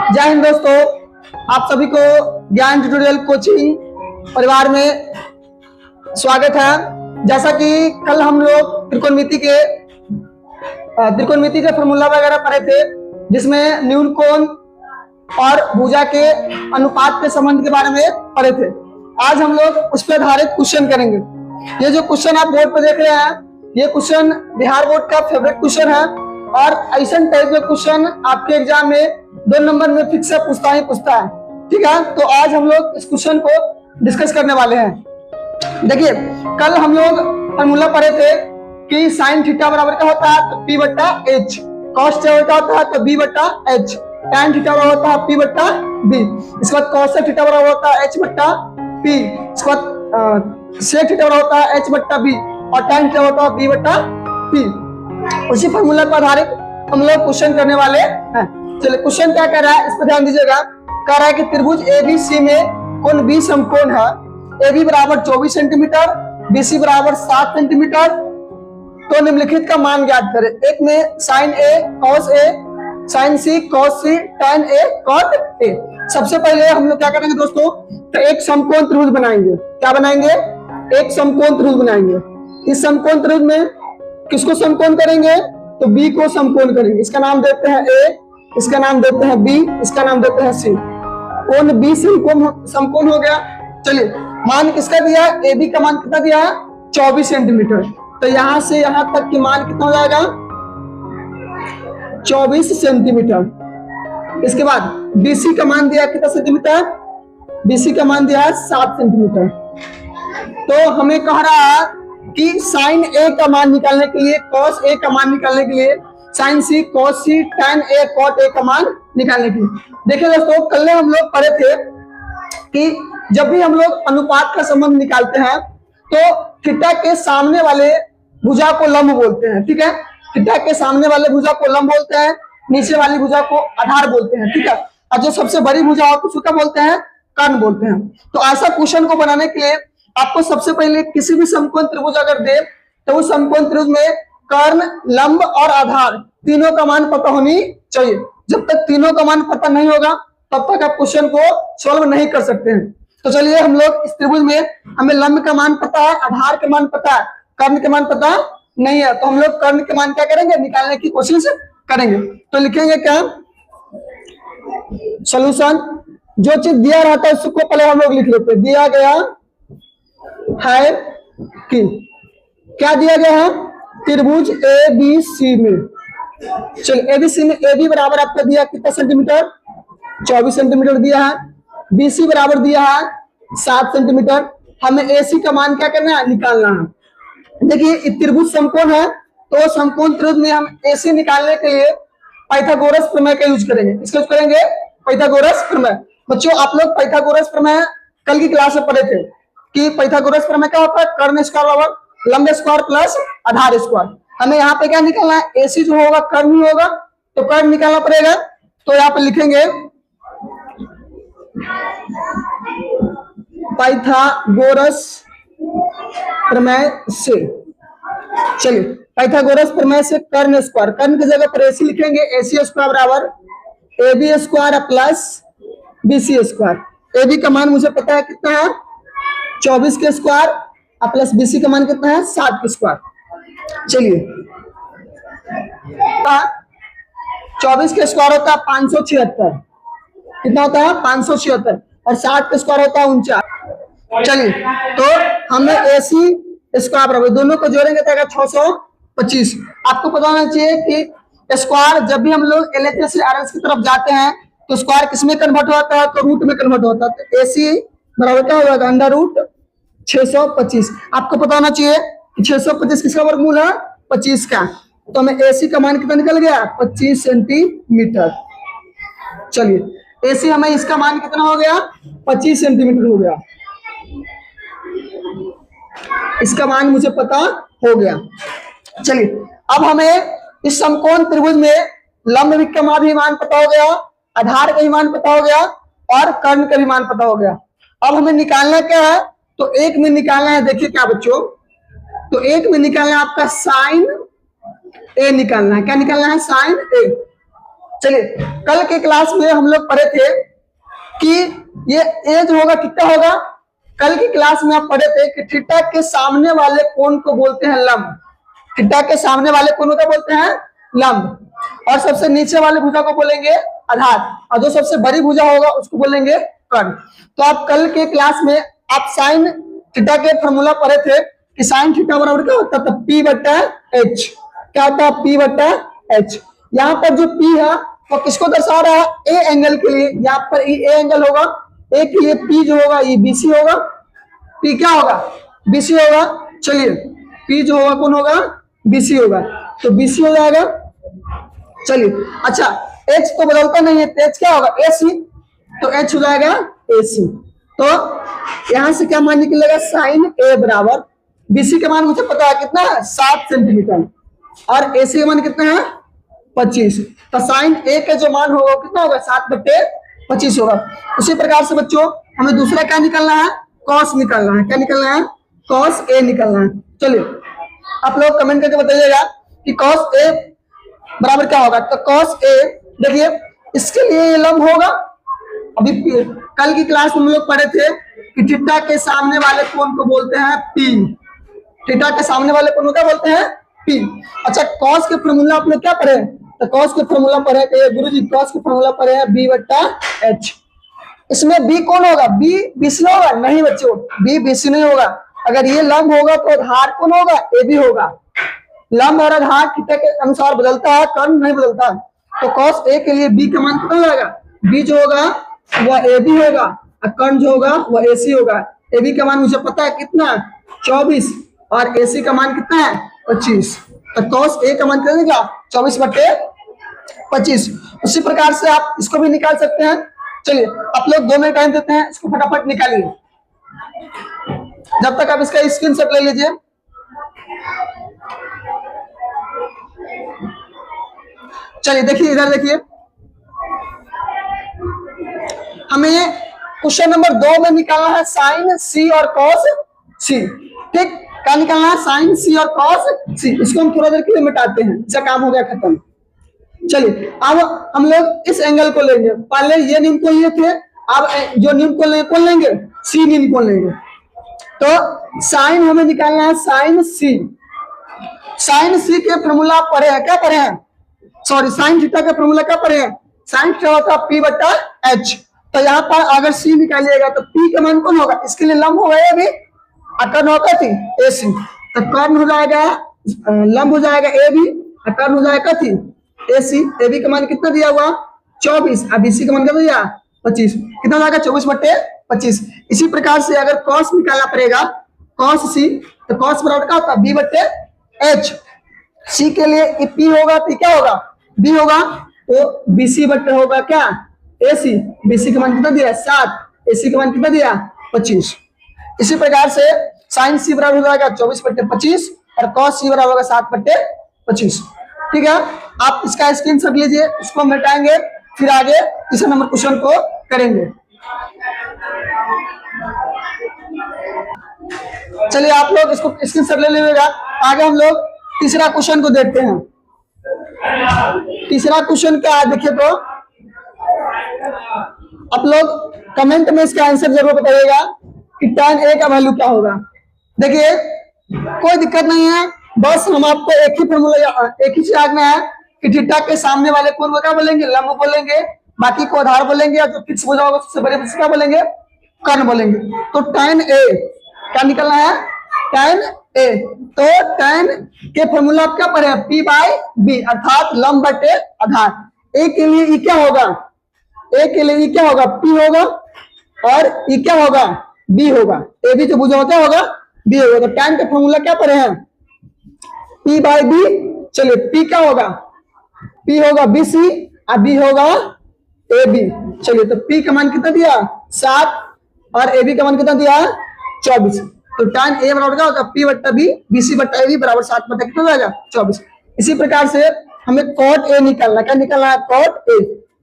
जय हिंद दोस्तों, आप सभी को ज्ञान ट्यूटोरियल कोचिंग परिवार में स्वागत है। जैसा कि कल हम लोग त्रिकोणमिति के फॉर्मूला वगैरह पढ़े थे, जिसमें न्यून कोण और भुजा के अनुपात के संबंध के बारे में पढ़े थे। आज हम लोग उस पर आधारित क्वेश्चन करेंगे। ये जो क्वेश्चन आप बोर्ड पर देख रहे हैं, ये क्वेश्चन बिहार बोर्ड का फेवरेट क्वेश्चन है और ऐसा टाइप के क्वेश्चन आपके एग्जाम में 2 नंबर में फिक्स है, पूछता है। ठीक है, तो आज हम लोग इस क्वेश्चन को डिस्कस करने वाले हैं। देखिए, कल हम लोग फॉर्मूला पढ़े थे कि साइन थीटा बराबर क्या होता है, तो P बट्टा H, कॉस थीटा क्या होता है, तो B बट्टा H, tan थीटा बराबर होता है P बट्टा B, इसके बाद कॉस थीटा बराबर होता है H बट्टा P, इसके बाद सेक थीटा बराबर होता है H बट्टा B और tan थीटा होता है B बट्टा P। उसी फॉर्मूला पर आधारित हम लोग क्वेश्चन करने वाले हैं। चलिए, क्वेश्चन क्या कह रहा है, इस पर ध्यान दीजिएगा। कह रहा है कि त्रिभुज ABC में कोण B समकोण है। AB बराबर 24 सेंटीमीटर, BC बराबर 7 सेंटीमीटर। तो निम्नलिखित का मान ज्ञात करें। एक में sine A cos A, sine C cos C, tan A cot A। सबसे पहले हम लोग क्या करेंगे दोस्तों, तो एक समकोण त्रिभुज बनाएंगे। क्या बनाएंगे? एक समकोण त्रिभुज बनाएंगे। इस समकोण त्रिभुज में किसको समकोण करेंगे, तो B को समकोण करेंगे। इसका नाम देते हैं A, इसका नाम देते हैं B, इसका नाम देते हैं C। कोण B समकोण हो गया। चलिए, मान किसका दिया? AB का मान कितना दिया है? 24 सेंटीमीटर। तो यहां से यहां तक की मान कितना हो जाएगा? 24 सेंटीमीटर। इसके बाद BC का मान दिया कितना सेंटीमीटर? BC का मान दिया है 7 सेंटीमीटर। तो हमें कह रहा है कि साइन A का मान निकालने के लिए, cos A का मान निकालने के लिए, sign C cos C, tan A cot A का मान निकालने के लिए। देखिए दोस्तों, कल हम लोग पढ़े थे कि जब भी हम लोग अनुपात का संबंध निकालते हैं तो थीटा के सामने वाले भुजा को लंब बोलते हैं। ठीक है, थीटा के सामने वाले भुजा को लंब बोलते हैं, नीचे वाली भुजा को आधार बोलते हैं। ठीक है, और जो सबसे बड़ी भुजा होती है उसको क्या बोलते हैं? कर्ण बोलते हैं। तो ऐसा क्वेश्चन को बनाने के लिए आपको सबसे पहले किसी भी समकोण त्रिभुज अगर दे, तो उस समकोण त्रिभुज में कर्ण, लंब और आधार तीनों का मान पता होनी चाहिए। जब तक तीनों का मान पता नहीं होगा तब तक आप क्वेश्चन को सॉल्व नहीं कर सकते हैं। तो चलिए, हम लोग इस त्रिभुज में हमें लंब का मान पता है, आधार का मान पता है, कर्ण का मान पता नहीं है। तो हम लोग कर्ण के मान क्या करेंगे? निकालने की कोशिश करेंगे। तो लिखेंगे क्या? सॉल्यूशन। जो चीज दिया रहता है उसको पहले हम लोग लिख लेते हैं। दिया गया है कि क्या दिया गया है? त्रिभुज ABC में, चलिए ABC में AB बराबर आपका दिया कितना सेंटीमीटर? 24 सेंटीमीटर दिया है। BC बराबर दिया है 7 सेंटीमीटर। हमें AC का मान क्या करना है? निकालना है। देखिए, त्रिभुज समकोण है, तो समकोण त्रिभुज में हम AC निकालने के लिए पाइथागोरस प्रमेय का यूज करेंगे। इसका यूज करेंगे पाइथागोरस प्रमेय। बच्चों, आप लोग पाइथागोरस प्रमेय कल की क्लास में पढ़े थे कि पाइथागोरस प्रमेय क्या होता है? कर्ण स्क्वायर बराबर लंब स्क्वायर प्लस आधार स्क्वायर। हमें यहाँ पे क्या निकालना है? AC जो होगा कर्ण ही होगा, तो कर्ण निकालना पड़ेगा। तो यहाँ पे लिखेंगे पाइथागोरस प्रमेय से। चलिए, पाइथागोरस प्रमेय से कर्ण स्क्वायर, कर्ण की जगह पर AC लिखेंगे। AC स्क्वायर बराबर AB square plus BC square. AB का मान मुझे पता है कितना है? 24 के स्क्वायर प्लस BC का मान कितना है? 7 के स्क्वायर। चलिए, 24 के स्क्वायर होता है 576। कितना होता है? 576। और 7 के स्क्वायर होता है 49। चलिए, तो हमें AC स्क्वायर बराबर, दोनों को जोड़ेंगे तो आएगा 625। आपको पता होना चाहिए कि स्क्वायर जब भी हम लोग LHS से RHS की तरफ जाते हैं तो स्क्वायर किसमें कन्वर्ट होता है? तो रूट में कन्वर्ट होता है। तो AC बराबर क्या हो जाएगा? Under root 625। आपको पता होना चाहिए कि 625 किसका वर्गमूल है? 25 का। तो हमें AC का मान कितना निकल गया? 25 सेंटीमीटर। चलिए, AC हमें इसका मान कितना हो गया? 25 सेंटीमीटर हो गया। इसका मान मुझे पता हो गया। चलिए, अब हमें इस समकोण त्रिभुज में लंब का भी मान पता हो गया, आधार का भी मान पता हो गया और कर्ण का भी मान पता हो गया। अब हमें निकालना क्या है? तो एक में निकालना है। देखिए क्या बच्चों, तो एक में निकालना है आपका साइन A निकालना है। क्या निकालना है? Sine A। चलिए, कल के क्लास में हम लोग पढ़े थे कि ये एज होगा कितना होगा। कल की क्लास में आप पढ़े थे कि थीटा के सामने वाले कोण को बोलते हैं लंब। थीटा के सामने वाले कोण को क्या बोलते हैं? लंब। और सबसे नीचे वाले भुजा को बोलेंगे आधार, और जो सबसे बड़ी भुजा होगा उसको बोलेंगे कर्ण। तो आप कल के क्लास में आप साइन थीटा के फॉर्मूला पढ़े थे कि साइन थीटा बराबर क्या होता है? पी बट्टा एच। क्या होता है? पी बट्टा एच। यहाँ पर जो पी है वो किसको दर्शा रहा है? ए एंगल के लिए। यहाँ पर ए एंगल होगा, ए के लिए पी जो होगा ये बीसी होगा। पी क्या होगा? बीसी होगा। चलिए, पी जो होगा कौन होगा? बीसी होगा, तो बीसी हो जाएगा। चलिए, अच्छा, एच तो बदलता नहीं है, एच क्या होगा? एसी, तो एच हो जाएगा एसी। तो यहां से क्या मान निकलेगा? साइन ए बराबर बीसी का मान मुझे पता है कितना है? 7 सेंटीमीटर, और एसी का मान कितना है? 25। तो साइन ए का जो मान होगा कितना होगा? 7/25 होगा। उसी प्रकार से बच्चों हमें दूसरा क्या निकलना है? कॉस निकलना है। क्या निकलना है? कॉस ए निकलना है। चलिए, आप लोग कमेंट करके बताइएगा कि कॉस ए बराबर क्या होगा। तो कॉस ए, देखिए इसके लिए ये लंब होगा। अभी कल की क्लास में हम लोग पढ़े थे कि थीटा के सामने वाले कोण को बोलते हैं पी। थीटा के सामने वाले कोण को क्या बोलते हैं? पी। अच्छा, कॉस के फॉर्मूला आप लोग क्या पढ़े? तो कॉस के फॉर्मूला पढ़े गुरुजी, कॉस के फॉर्मूला पढ़े हैं बी बट्टा एच। इसमें बी कौन होगा? बी बीसी होगा? नहीं बच्चों, बी बीसी नहीं होगा। अगर ये लंब होगा तो आधार कौन होगा? ए बी होगा। लंब और आधार थीटा के अनुसार बदलता है, कर्ण नहीं बदलता। तो कॉस ए के लिए बी का मान कितना जाएगा? बी जो होगा वह ए बी होगा, और कर्ण जो होगा वह ए सी होगा। ए बी का मान मुझे पता है कितना? 24, और ए सी का मान कितना है? 25। तो कॉस ए का मान कितना देगा? 24/25। उसी प्रकार से आप इसको भी निकाल सकते हैं। चलिए, आप लोग 2 मिनट टाइम देते हैं, इसको फटाफट निकालिए। जब तक आप इसका स्क्रीनशॉट ले लीजिए। चलिए, देखिए इधर देखिए, हमें क्वेश्चन नंबर 2 में निकालना है साइन सी और कॉस सी। ठीक, क्या निकालना है? साइन सी और कॉस सी। इसको हम थोड़ा देर के लिए मिटाते हैं, इसका काम हो गया खत्म। चलिए, अब हम लोग इस एंगल को लेंगे। पहले ये न्यून कोण लिए थे, अब जो न्यून कोण लेंगे कौन लेंगे? सी न्यून कोण लेंगे। तो साइन हमें निकालना है साइन सी। साइन सी के फॉर्मूला पढ़े हैं, क्या पढ़े हैं? सॉरी, साइन थीटा का फॉर्मूला क्या पढ़े हैं? साइन थीटा होता है पी बट्टा एच। तो यहाँ पर अगर सी निकालिएगा तो पी का मान कौन होगा? इसके लिए लंब होगा ये भी, कर्ण होगा थी ए सी। तो कर्ण हो जाएगा, लंब हो जाएगा ए बी, और कर्ण हो जाएगा थी ए सी। ए बी का मान कितना दिया हुआ? 24, और बी सी का मान कितना दिया? 25। कितना जाएगा? 24/25। इसी प्रकार से अगर कॉस निकालना पड़ेगा, कॉस सी, तो कॉस बराबर क्या होता है? बी बट्टे एच। सी के लिए पी होगा, पी क्या होगा? बी होगा, तो बीसी बट्टे होगा क्या? एसी। बीसी का मान कितना दिया? 7। एसी का मान कितना दिया? 25। इसी प्रकार से साइन सी बराबर हो जाएगा 24/25, और कॉस सी बराबर होगा 7/25। ठीक है, आप इसका स्क्रीनशॉट लीजिए, इसको मिटाएंगे, फिर आगे तीसरे नंबर क्वेश्चन को करेंगे। चलिए, आप लोग इसको स्क्रीनशॉट ले लीजिएगा। आगे हम लोग तीसरा क्वेश्चन को देखते हैं। तीसरा क्वेश्चन क्या है देखिए, तो आप लोग कमेंट में इसका आंसर जरूर बताइएगा कि tan a का वैल्यू क्या होगा। देखिए, कोई दिक्कत नहीं है, बस हम आपको एक ही फॉर्मूला, एक ही चीज आना है कि थीटा के सामने वाले कोण को क्या बोलेंगे? लंब बोलेंगे, बाकी को आधार बोलेंगे, और जो फिक्स हो जाएगा सबसे बड़े क्या बोलेंगे? कर्ण बोलेंगे। तो tan a क्या निकलना है? tan a। तो tan के फॉर्मूला क्या पढ़े हैं? p बाई बी, अर्थात लंब बटे आधार। a के लिए क्या होगा? ए के लिए क्या होगा? पी होगा, और ई क्या होगा? बी होगा। ए बी जो भुजा होता होगा बी होगा। तो tan का फॉर्मूला क्या पढ़े हैं? P by B. चलिए, पी क्या होगा? पी होगा बी सी, और बी होगा ए बी। चलिए, तो पी का मान कितना दिया? 7, और ए बी का मान कितना दिया? 24। तो tan ए बराबर क्या होगा? पी बट्टा बी, बी सी बट्टा ए बी बराबर 7 बट्टा कितना जाएगा? 24। इसी प्रकार से हमें cot ए निकालना, क्या निकालना है? cot ए।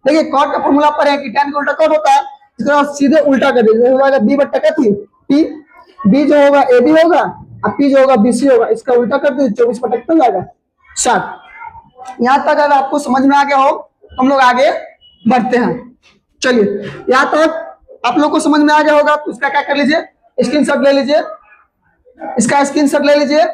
देखिए, कॉट का फॉर्मूला पर है कि tan का उल्टा कॉट होता है, इसको सीधे उल्टा कर दीजिए, हो जाएगा बी बट्टा क्या थी? पी। बी जो होगा ए बी होगा, और पी जो होगा बी सी होगा। इसका उल्टा कर दीजिए, 24 बट्टा कितना जाएगा? 7। यहाँ तक अगर आपको समझ में आ गया हो हम लोग आगे बढ़ते हैं। चलिए, यहाँ तक आप लोग को समझ में आ गया होगा, तो इसका क्या कर लीजिए, स्क्रीनशॉट ले लीजिए, इसका स्क्रीनशॉट ले लीजिए।